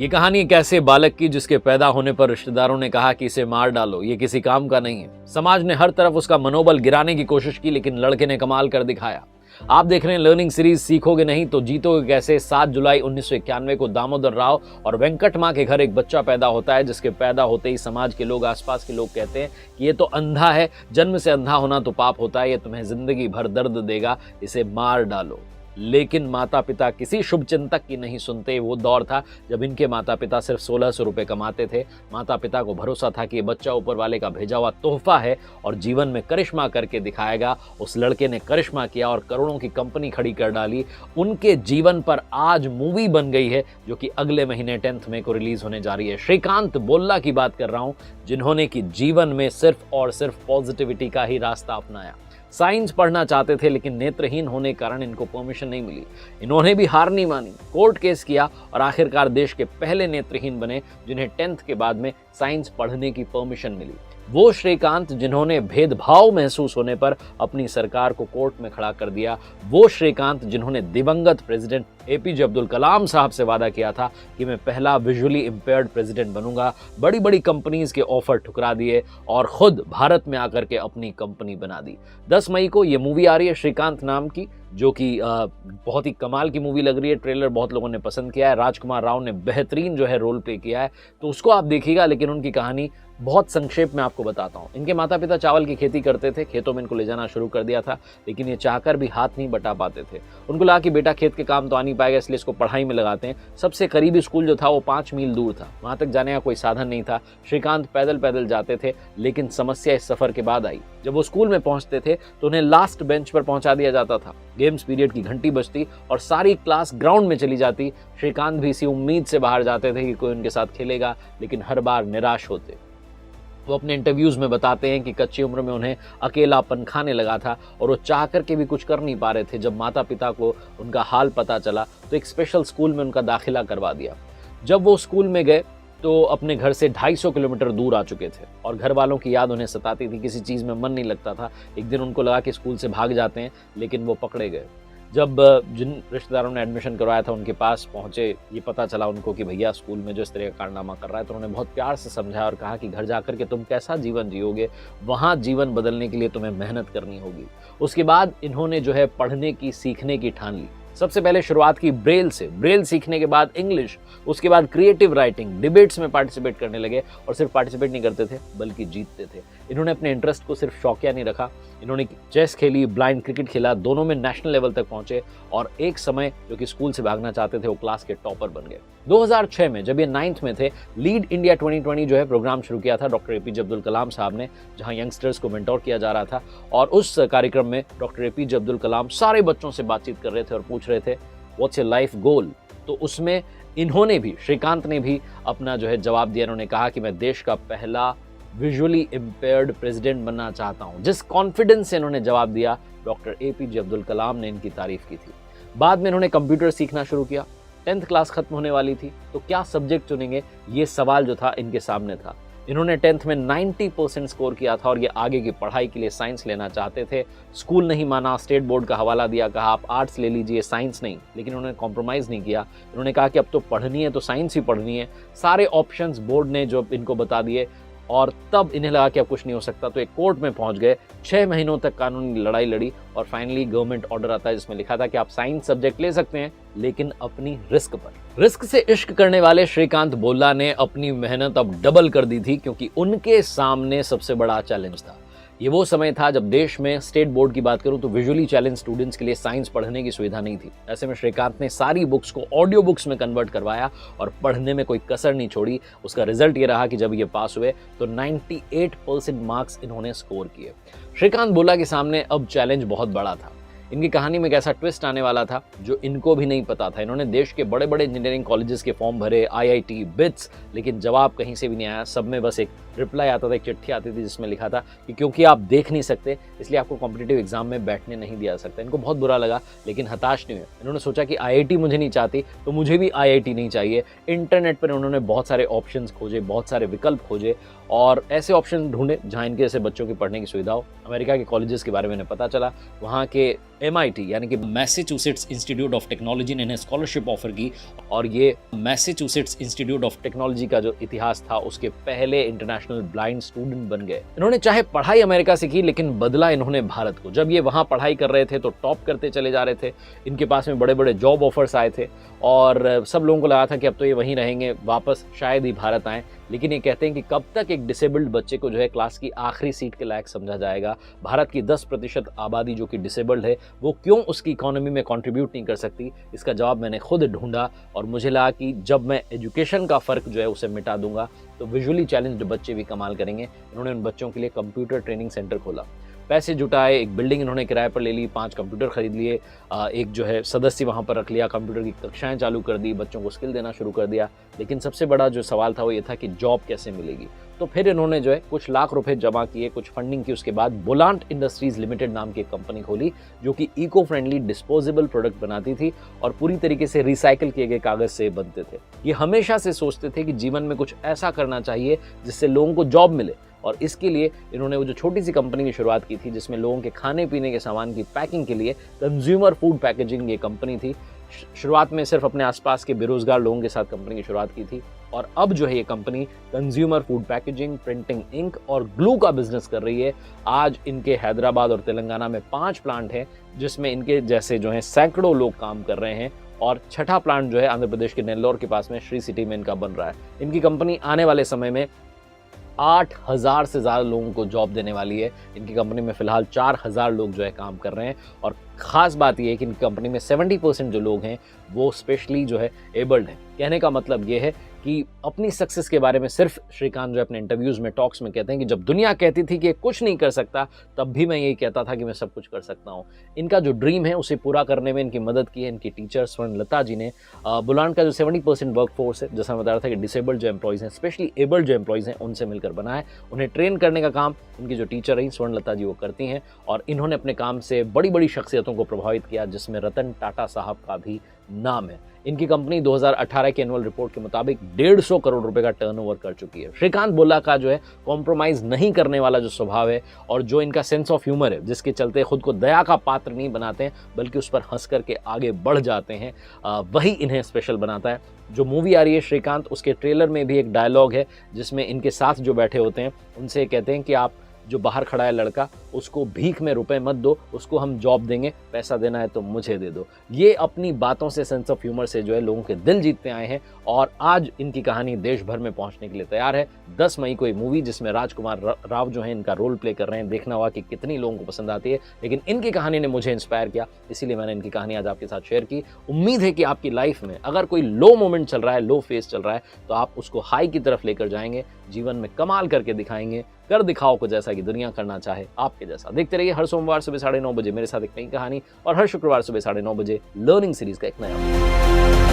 ये कहानी एक ऐसे बालक की जिसके पैदा होने पर रिश्तेदारों ने कहा कि इसे मार डालो, ये किसी काम का नहीं है। समाज ने हर तरफ उसका मनोबल गिराने की कोशिश की, लेकिन लड़के ने कमाल कर दिखाया। आप देख रहे हैं लर्निंग सीरीज सीखोगे नहीं तो जीतोगे कैसे। 7 जुलाई 1991 को दामोदर राव और वेंकट मां के घर एक बच्चा पैदा होता है, जिसके पैदा होते ही समाज के लोग, आसपास के लोग कहते हैं कि ये तो अंधा है, जन्म से अंधा होना तो पाप होता है, ये तुम्हें जिंदगी भर दर्द देगा, इसे मार डालो। लेकिन माता पिता किसी शुभ चिंतक की नहीं सुनते। वो दौर था जब इनके माता पिता सिर्फ 1600 रुपए कमाते थे। माता पिता को भरोसा था कि ये बच्चा ऊपर वाले का भेजा हुआ तोहफा है और जीवन में करिश्मा करके दिखाएगा। उस लड़के ने करिश्मा किया और करोड़ों की कंपनी खड़ी कर डाली। उनके जीवन पर आज मूवी बन गई है, जो कि अगले महीने 10 मई को रिलीज होने जा रही है। श्रीकांत बोल्ला की बात कर रहा हूं, जिन्होंने कि जीवन में सिर्फ और सिर्फ पॉजिटिविटी का ही रास्ता अपनाया। साइंस पढ़ना चाहते थे, लेकिन नेत्रहीन होने के कारण इनको परमिशन नहीं मिली। इन्होंने भी हार नहीं मानी, कोर्ट केस किया और आखिरकार देश के पहले नेत्रहीन बने जिन्हें 10th के बाद में साइंस पढ़ने की परमिशन मिली। वो श्रीकांत जिन्होंने भेदभाव महसूस होने पर अपनी सरकार को कोर्ट में खड़ा कर दिया। वो श्रीकांत जिन्होंने दिवंगत प्रेसिडेंट एपीजे अब्दुल कलाम साहब से वादा किया था कि मैं पहला विजुअली इंपेयर्ड प्रेसिडेंट बनूंगा। बड़ी बड़ी कंपनीज के ऑफर ठुकरा दिए और खुद भारत में आकर के अपनी कंपनी बना दी। 10 मई को ये मूवी आ रही है श्रीकांत नाम की, जो कि बहुत ही कमाल की मूवी लग रही है। ट्रेलर बहुत लोगों ने पसंद किया है। राजकुमार राव ने बेहतरीन जो है रोल प्ले किया है, तो उसको आप देखिएगा। लेकिन उनकी कहानी बहुत संक्षेप में आपको बताता हूँ। इनके माता पिता चावल की खेती करते थे, खेतों में इनको ले जाना शुरू कर दिया था, लेकिन ये चाहकर भी हाथ नहीं बटा पाते थे। उनको लगा कि बेटा खेत के काम तो आ नहीं पाएगा, इसलिए इसको पढ़ाई में लगाते हैं। सबसे करीबी स्कूल जो था वो 5 मील दूर था, वहां तक जाने का कोई साधन नहीं था। श्रीकांत पैदल पैदल जाते थे, लेकिन समस्या इस सफर के बाद आई। जब वो स्कूल में पहुंचते थे तो उन्हें लास्ट बेंच पर पहुंचा दिया जाता था। गेम्स पीरियड की घंटी बजती और सारी क्लास ग्राउंड में चली जाती। श्रीकांत भी इसी उम्मीद से बाहर जाते थे कि कोई उनके साथ खेलेगा, लेकिन हर बार निराश होते। वो अपने इंटरव्यूज में बताते हैं कि कच्ची उम्र में उन्हें अकेलापन खाने लगा था और वो चाह करके भी कुछ कर नहीं पा रहे थे। जब माता पिता को उनका हाल पता चला तो एक स्पेशल स्कूल में उनका दाखिला करवा दिया। जब वो स्कूल में गए तो अपने घर से 250 किलोमीटर दूर आ चुके थे और घर वालों की याद उन्हें सताती थी। किसी चीज़ में मन नहीं लगता था। एक दिन उनको लगा कि स्कूल से भाग जाते हैं, लेकिन वो पकड़े गए। जब जिन रिश्तेदारों ने एडमिशन करवाया था उनके पास पहुंचे, ये पता चला उनको कि भैया स्कूल में जो इस तरह का कारनामा कर रहा है, तो उन्होंने बहुत प्यार से समझाया और कहा कि घर जाकर के तुम कैसा जीवन जियोगे, वहाँ जीवन बदलने के लिए तुम्हें मेहनत करनी होगी। उसके बाद इन्होंने जो है पढ़ने की, सीखने की ठान ली। सबसे पहले शुरुआत की ब्रेल से। ब्रेल सीखने के बाद इंग्लिश, उसके बाद क्रिएटिव राइटिंग, डिबेट्स में पार्टिसिपेट करने लगे और सिर्फ पार्टिसिपेट नहीं करते थे बल्कि जीतते थे। इन्होंने अपने इंटरेस्ट को सिर्फ शौकिया नहीं रखा, इन्होंने चेस खेली, ब्लाइंड क्रिकेट खेला, दोनों में नेशनल लेवल तक पहुंचे और एक समय जो कि स्कूल से भागना चाहते थे वो क्लास के टॉपर बन गए। 2006 में जब ये 9th में थे, लीड इंडिया 2020 जो है प्रोग्राम शुरू किया था डॉक्टर एपीजे अब्दुल कलाम साहब ने, जहां यंगस्टर्स को मेंटोर किया जा रहा था। और उस कार्यक्रम में डॉक्टर एपीजे अब्दुल कलाम सारे बच्चों से बातचीत कर रहे थे और पूछ रहे थे व्हाट्स योर लाइफ गोल। तो उसमें इन्होंने भी, श्रीकांत ने भी अपना जो है जवाब दिया। इन्होंने कहा कि मैं देश का पहला विजुअली इंपेयर्ड प्रेसिडेंट बनना चाहता हूं। जिस कॉन्फिडेंस से इन्होंने जवाब दिया, डॉक्टर एपीजे अब्दुल कलाम ने इनकी तारीफ की थी। बाद में इन्होंने कंप्यूटर सीखना शुरू किया। 10th क्लास खत्म होने वाली थी, तो क्या सब्जेक्ट चुनेंगे, ये सवाल जो था इनके सामने था। इन्होंने 10th में 90% स्कोर किया था और ये आगे की पढ़ाई के लिए साइंस लेना चाहते थे। स्कूल नहीं माना, स्टेट बोर्ड का हवाला दिया, कहा आप आर्ट्स ले लीजिए, साइंस नहीं। लेकिन उन्होंने कॉम्प्रोमाइज़ नहीं किया। इन्होंने कहा कि अब तो पढ़नी है तो साइंस ही पढ़नी है। सारे ऑप्शंस बोर्ड ने जो इनको बता दिए और तब इन्हें लगा कि अब कुछ नहीं हो सकता, तो एक कोर्ट में पहुंच गए। 6 महीनों तक कानूनी लड़ाई लड़ी और फाइनली गवर्नमेंट ऑर्डर आता है जिसमें लिखा था कि आप साइंस सब्जेक्ट ले सकते हैं, लेकिन अपनी रिस्क पर। रिस्क से इश्क करने वाले श्रीकांत बोल्ला ने अपनी मेहनत अब डबल कर दी थी, क्योंकि उनके सामने सबसे बड़ा चैलेंज था। ये वो समय था जब देश में स्टेट बोर्ड की बात करूं तो विजुअली चैलेंज स्टूडेंट्स के लिए साइंस पढ़ने की सुविधा नहीं थी। ऐसे में श्रीकांत ने सारी बुक्स को ऑडियो बुक्स में कन्वर्ट करवाया और पढ़ने में कोई कसर नहीं छोड़ी। उसका रिजल्ट ये रहा कि जब ये पास हुए तो 98% मार्क्स इन्होंने स्कोर किए। श्रीकांत बोल्ला के सामने अब चैलेंज बहुत बड़ा था। इनकी कहानी में एक ऐसा ट्विस्ट आने वाला था जो इनको भी नहीं पता था। इन्होंने देश के बड़े बड़े इंजीनियरिंग कॉलेजेस के फॉर्म भरे, IIT, बिट्स, लेकिन जवाब कहीं से भी नहीं आया। सब में बस एक रिप्लाई आता था, एक चिट्ठी आती थी जिसमें लिखा था कि क्योंकि आप देख नहीं सकते इसलिए आपको कॉम्पिटिटिव एग्जाम में बैठने नहीं दिया सकता। इनको बहुत बुरा लगा, लेकिन हताश नहीं हुए। इन्होंने सोचा कि IIT मुझे नहीं चाहती तो मुझे भी IIT नहीं चाहिए। इंटरनेट पर उन्होंने बहुत सारे ऑप्शंस खोजे, बहुत सारे विकल्प खोजे और ऐसे ऑप्शन ढूंढे जहाँ इनके जैसे बच्चों की पढ़ने की सुविधा हो। अमेरिका के कॉलेजेस के बारे में पता चला, वहाँ के MIT यानी कि मैसेच्यूसेट्स इंस्टीट्यूट ऑफ टेक्नोलॉजी ने इन्हें स्कॉलरशिप ऑफर की और ये मैसेच्यूसेट्स इंस्टीट्यूट ऑफ टेक्नोलॉजी का जो इतिहास था उसके पहले इंटरनेशनल ब्लाइंड स्टूडेंट बन गए। इन्होंने चाहे पढ़ाई अमेरिका से की लेकिन बदला इन्होंने भारत को। जब ये वहाँ पढ़ाई कर रहे थे तो टॉप करते चले जा रहे थे, इनके पास में बड़े बड़े जॉब ऑफर्स आए थे और सब लोगों को लगा था कि अब तो ये वहीं रहेंगे, वापस शायद ही भारत आएँ। लेकिन ये कहते हैं कि कब तक एक डिसेबल्ड बच्चे को जो है क्लास की आखिरी सीट के लायक समझा जाएगा। भारत की 10% आबादी जो कि डिसेबल्ड है वो क्यों उसकी इकोनॉमी में कंट्रीब्यूट नहीं कर सकती, इसका जवाब मैंने खुद ढूंढा और मुझे लगा कि जब मैं एजुकेशन का फ़र्क जो है उसे मिटा दूंगा तो विजुअली चैलेंज्ड बच्चे भी कमाल करेंगे। इन्होंने उन बच्चों के लिए कंप्यूटर ट्रेनिंग सेंटर खोला, पैसे जुटाए, एक बिल्डिंग इन्होंने किराए पर ले ली, 5 कंप्यूटर खरीद लिए, एक जो है सदस्य वहाँ पर रख लिया, कंप्यूटर की कक्षाएं चालू कर दी, बच्चों को स्किल देना शुरू कर दिया। लेकिन सबसे बड़ा जो सवाल था वो ये था कि जॉब कैसे मिलेगी। तो फिर इन्होंने जो है कुछ लाख रुपए जमा किए, कुछ फंडिंग की, उसके बाद बुलांट इंडस्ट्रीज लिमिटेड नाम की एक कंपनी खोली जो कि इको फ्रेंडली डिस्पोजेबल प्रोडक्ट बनाती थी और पूरी तरीके से रिसाइकिल किए गए कागज से बनते थे। ये हमेशा से सोचते थे कि जीवन में कुछ ऐसा करना चाहिए जिससे लोगों को जॉब मिले और इसके लिए इन्होंने वो जो छोटी सी कंपनी की शुरुआत की थी जिसमें लोगों के खाने पीने के सामान की पैकिंग के लिए कंज्यूमर फूड पैकेजिंग ये कंपनी थी। शुरुआत में सिर्फ अपने आसपास के बेरोजगार लोगों के साथ कंपनी की शुरुआत की थी और अब जो है ये company consumer food packaging, printing ink और ग्लू का बिजनेस कर रही है। आज इनके हैदराबाद और तेलंगाना में 5 प्लांट हैं जिसमें इनके जैसे जो है सैकड़ों लोग काम कर रहे हैं और छठा प्लांट जो है आंध्र प्रदेश के नेल्लोर के पास में श्री सिटी में इनका बन रहा है। इनकी कंपनी आने वाले समय में 8,000 से ज़्यादा लोगों को जॉब देने वाली है। इनकी कंपनी में फ़िलहाल 4,000 लोग जो है काम कर रहे हैं और ख़ास बात यह है कि इनकी कंपनी में 70% जो लोग हैं वो स्पेशली जो है एबल्ड हैं। कहने का मतलब ये है कि अपनी सक्सेस के बारे में सिर्फ श्रीकांत जो अपने इंटरव्यूज़ में, टॉक्स में कहते हैं कि जब दुनिया कहती थी कि कुछ नहीं कर सकता तब भी मैं यही कहता था कि मैं सब कुछ कर सकता हूँ। इनका जो ड्रीम है उसे पूरा करने में इनकी मदद की है इनकी टीचर स्वर्णलता जी ने। बुलांट का जो 70% वर्क फोर्स है, जैसा मैं बता रहा था कि डिसेबल्ड जो एम्प्लॉयज़ हैं, स्पेशली एबल्ड जो एम्प्लॉयज़ हैं, उनसे मिलकर बना है। उन्हें ट्रेन करने का काम उनकी जो टीचर रही स्वर्णलता जी वो करती हैं और इन्होंने अपने काम से बड़ी बड़ी शख्सियतों को प्रभावित किया जिसमें रतन टाटा साहब का भी नाम है। इनकी कंपनी 2018 की एनुअल रिपोर्ट के मुताबिक 150 करोड़ रुपए का टर्नओवर कर चुकी है। श्रीकांत बोला का जो है कॉम्प्रोमाइज़ नहीं करने वाला जो स्वभाव है और जो इनका सेंस ऑफ ह्यूमर है, जिसके चलते खुद को दया का पात्र नहीं बनाते हैं बल्कि उस पर हंस करके आगे बढ़ जाते हैं, वही इन्हें स्पेशल बनाता है। जो मूवी आ रही है श्रीकांत, उसके ट्रेलर में भी एक डायलॉग है जिसमें इनके साथ जो बैठे होते हैं उनसे कहते हैं कि आप जो बाहर खड़ा है लड़का, उसको भीख में रुपए मत दो, उसको हम जॉब देंगे, पैसा देना है तो मुझे दे दो। ये अपनी बातों से, सेंस ऑफ ह्यूमर से जो है लोगों के दिल जीतते आए हैं और आज इनकी कहानी देश भर में पहुंचने के लिए तैयार है। 10 मई को ये मूवी जिसमें राजकुमार राव जो है इनका रोल प्ले कर रहे हैं, देखना होगा कि कितनी लोगों को पसंद आती है। लेकिन इनकी कहानी ने मुझे इंस्पायर किया, इसीलिए मैंने इनकी कहानी आज आपके साथ शेयर की। उम्मीद है कि आपकी लाइफ में अगर कोई लो मोमेंट चल रहा है, लो फेज चल रहा है, तो आप उसको हाई की तरफ लेकर जाएंगे, जीवन में कमाल करके दिखाएंगे, कर दिखाओ को जैसा कि दुनिया करना चाहे आपके जैसा। देखते रहिए हर सोमवार सुबह 9:30 बजे मेरे साथ एक नई कहानी और हर शुक्रवार सुबह 9:30 बजे लर्निंग सीरीज का एक नया